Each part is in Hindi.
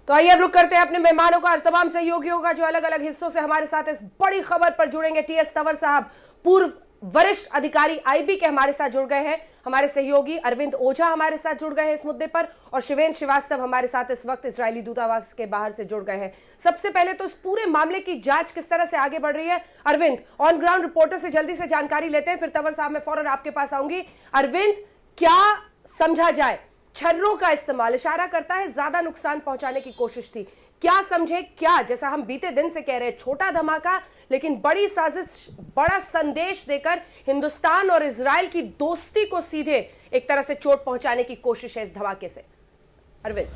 तो आइए अब रुक करते हैं अपने मेहमानों का और तमाम सहयोगियों का जो अलग अलग हिस्सों से हमारे साथ इस बड़ी खबर पर जुड़ेंगे। टीएस तंवर साहब पूर्व वरिष्ठ अधिकारी आईबी के हमारे साथ जुड़ गए हैं। हमारे सहयोगी अरविंद ओझा हमारे साथ जुड़ गए हैं इस मुद्दे पर, और शिवेंद्र श्रीवास्तव हमारे साथ इस वक्त इजरायली दूतावास के बाहर से जुड़ गए हैं। सबसे पहले तो इस पूरे मामले की जांच किस तरह से आगे बढ़ रही है, अरविंद ऑन ग्राउंड रिपोर्टर से जल्दी से जानकारी लेते हैं, फिर तंवर साहब मैं फौरन आपके पास आऊंगी। अरविंद, क्या समझा जाए? छर्रों का इस्तेमाल इशारा करता है ज्यादा नुकसान पहुंचाने की कोशिश थी, क्या समझे? क्या, जैसा हम बीते दिन से कह रहे हैं, छोटा धमाका लेकिन बड़ी साजिश, बड़ा संदेश देकर हिंदुस्तान और इजराइल की दोस्ती को सीधे एक तरह से चोट पहुंचाने की कोशिश है इस धमाके से। अरविंद,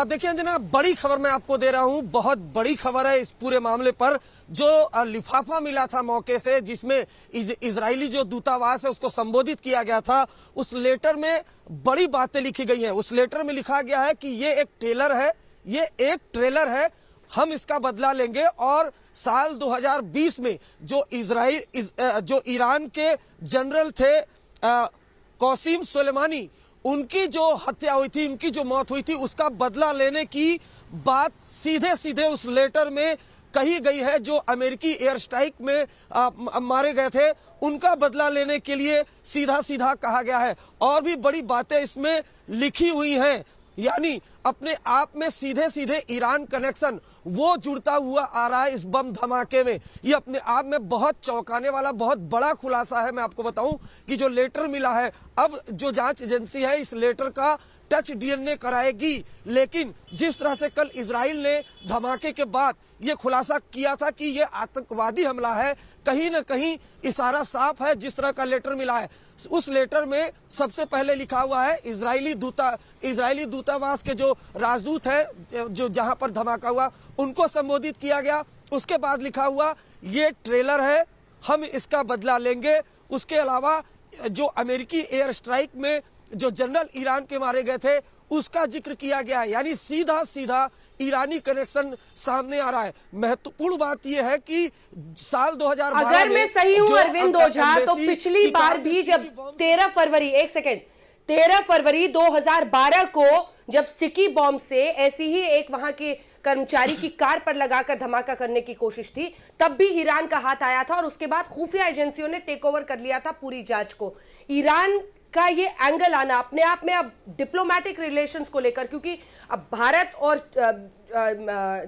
देखिए अंजना, बड़ी खबर मैं आपको दे रहा हूं, बहुत बड़ी खबर है इस पूरे मामले पर। जो लिफाफा मिला था मौके से जिसमें इजरायली जो दूतावास है उसको संबोधित किया गया था, उस लेटर में बड़ी बातें लिखी गई हैं। उस लेटर में लिखा गया है कि ये एक ट्रेलर है, ये एक ट्रेलर है, हम इसका बदला लेंगे। और साल 2020 में जो ईरान के जनरल थे कासिम सुलेमानी, उनकी जो हत्या हुई थी, उनकी जो मौत हुई थी, उसका बदला लेने की बात सीधे सीधे उस लेटर में कही गई है। जो अमेरिकी एयर स्ट्राइक में मारे गए थे उनका बदला लेने के लिए सीधा सीधा कहा गया है। और भी बड़ी बातें इसमें लिखी हुई हैं, यानी अपने आप में सीधे सीधे ईरान कनेक्शन वो जुड़ता हुआ आ रहा है इस बम धमाके में। ये अपने आप में बहुत चौंकाने वाला, बहुत बड़ा खुलासा है। मैं आपको बताऊं कि जो लेटर मिला है, अब जो जांच एजेंसी है इस लेटर का टच डीएनए कराएगी। लेकिन जिस तरह से कल इजराइल ने धमाके के बाद ये खुलासा किया था कि ये आतंकवादी हमला है, कहीं न कहीं इशारा साफ है। जिस तरह का लेटर मिला है, उस लेटर में सबसे पहले लिखा हुआ है इजरायली दूतावास के जो राजदूत है, जो जहां पर धमाका हुआ, उनको संबोधित किया गया। उसके बाद लिखा हुआ ये ट्रेलर है, हम इसका बदला लेंगे। उसके अलावा जो अमेरिकी एयर स्ट्राइक में जो जनरल ईरान के मारे गए थे उसका जिक्र किया गया है। यानी सीधा सीधा ईरानी कनेक्शन सामने आ रहा है। महत्वपूर्ण बात यह है कि साल 2012 अगर मैं सही हूं अरविंद ओझा, तो पिछली बार भी जब 13 फरवरी 2012 को जब स्टिकी बॉम्ब से ऐसी ही एक वहां के कर्मचारी की कार पर लगाकर धमाका करने की कोशिश थी, तब भी ईरान का हाथ आया था और उसके बाद खुफिया एजेंसियों ने टेक ओवर कर लिया था पूरी जांच को। ईरान का ये एंगल आना अपने आप में अब डिप्लोमेटिक रिलेशंस को लेकर, क्योंकि अब भारत और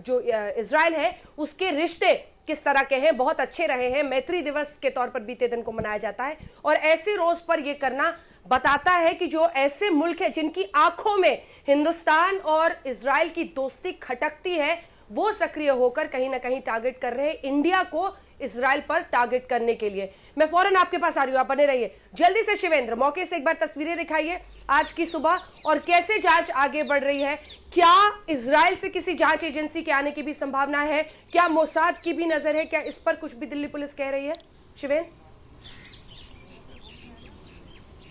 जो इजराइल है उसके रिश्ते किस तरह के हैं, बहुत अच्छे रहे हैं, मैत्री दिवस के तौर पर बीते दिन को मनाया जाता है। और ऐसे रोज पर यह करना बताता है कि जो ऐसे मुल्क है जिनकी आंखों में हिंदुस्तान और इजराइल की दोस्ती खटकती है, वो सक्रिय होकर कहीं ना कहीं टारगेट कर रहे हैं इंडिया को इजराइल पर टारगेट करने के लिए। मैं फौरन आपके पास आ रही हूं, आप बने रहिए। जल्दी से शिवेंद्र, मौके से एक बार तस्वीरें दिखाइए आज की सुबह और कैसे जांच आगे बढ़ रही है। क्या इजराइल से किसी जांच एजेंसी के आने की भी संभावना है? क्या मोसाद की भी नजर है? क्या इस पर कुछ भी दिल्ली पुलिस कह रही है? शिवेंद्र,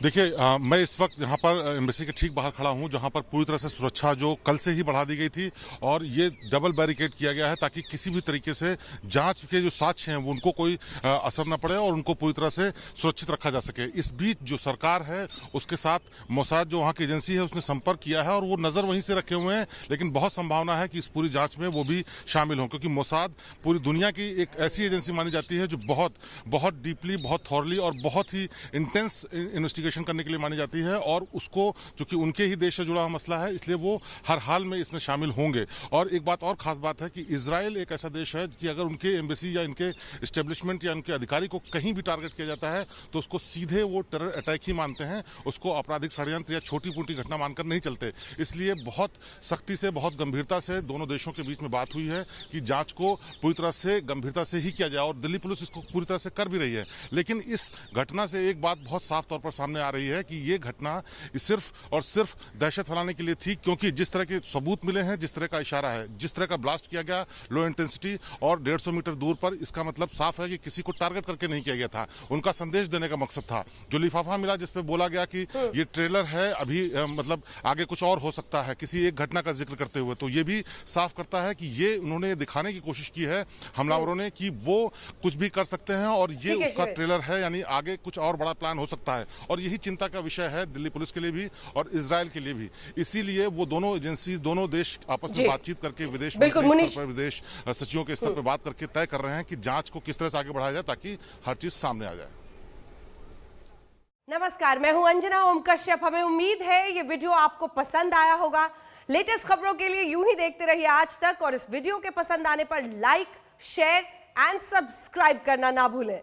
देखिए, मैं इस वक्त यहाँ पर एम्बेसी के ठीक बाहर खड़ा हूँ, जहाँ पर पूरी तरह से सुरक्षा जो कल से ही बढ़ा दी गई थी और ये डबल बैरिकेड किया गया है ताकि किसी भी तरीके से जांच के जो साक्ष्य हैं वो उनको कोई असर न पड़े और उनको पूरी तरह से सुरक्षित रखा जा सके। इस बीच जो सरकार है उसके साथ मोसाद जो वहाँ की एजेंसी है उसने संपर्क किया है और वो नजर वहीं से रखे हुए हैं, लेकिन बहुत संभावना है कि इस पूरी जांच में वो भी शामिल हों, क्योंकि मोसाद पूरी दुनिया की एक ऐसी एजेंसी मानी जाती है जो बहुत बहुत डीपली, बहुत थॉरली और बहुत ही इंटेंस इन्वेस्टिगेशन करने के लिए मानी जाती है। और उसको चूंकि उनके ही देश से जुड़ा हुआ मसला है इसलिए वो हर हाल में इसमें शामिल होंगे। और एक बात और खास बात है कि इजराइल एक ऐसा देश है कि अगर उनके एम्बेसी या इनके एस्टेब्लिशमेंट या उनके अधिकारी को कहीं भी टारगेट किया जाता है तो उसको सीधे वो टेरर अटैक ही मानते हैं, उसको आपराधिक षड्यंत्र या छोटी मोटी घटना मानकर नहीं चलते। इसलिए बहुत सख्ती से, बहुत गंभीरता से दोनों देशों के बीच में बात हुई है कि जांच को पूरी तरह से गंभीरता से ही किया जाए और दिल्ली पुलिस इसको पूरी तरह से कर भी रही है। लेकिन इस घटना से एक बात बहुत साफ तौर पर सामने आ रही है कि ये घटना सिर्फ और सिर्फ दहशत फैलाने के लिए थी, क्योंकि जिस तरह के सबूत मिले हैं, जिस तरह का इशारा है, जिस तरह का ब्लास्ट किया गया लो इंटेंसिटी और 150 मीटर दूर पर, इसका मतलब साफ है कि किसी को टारगेट करके नहीं किया गया था। उनका संदेश देने का मकसद था। जो लिफाफा मिला जिसपे बोला गया कि ये ट्रेलर है, अभी मतलब आगे कुछ और हो सकता है, किसी एक घटना का जिक्र करते हुए, तो ये भी साफ करता है कि ये उन्होंने दिखाने की कोशिश की है हमलावरों ने कि वो कुछ भी कर सकते हैं और ये उसका ट्रेलर है, यानी आगे कुछ और बड़ा प्लान हो सकता है। और यही यही चिंता का विषय है दिल्ली पुलिस के लिए भी और इजरायल के लिए भी। इसीलिए वो दोनों एजेंसी, दोनों देश आपस में बातचीत करके विदेश मंत्री स्तर पर, विदेश सचिवों के स्तर पर बात करके तय कर रहे हैं कि जांच को किस तरह से आगे बढ़ाया जाए ताकि हर चीज सामने आ जाए। नमस्कार, मैं हूं अंजना ओम कश्यप। हमें उम्मीद है ये वीडियो आपको पसंद आया होगा। लेटेस्ट खबरों के लिए यूं ही देखते रहिए आज तक, और इस वीडियो के पसंद आने पर लाइक, शेयर एंड सब्सक्राइब करना ना भूलें।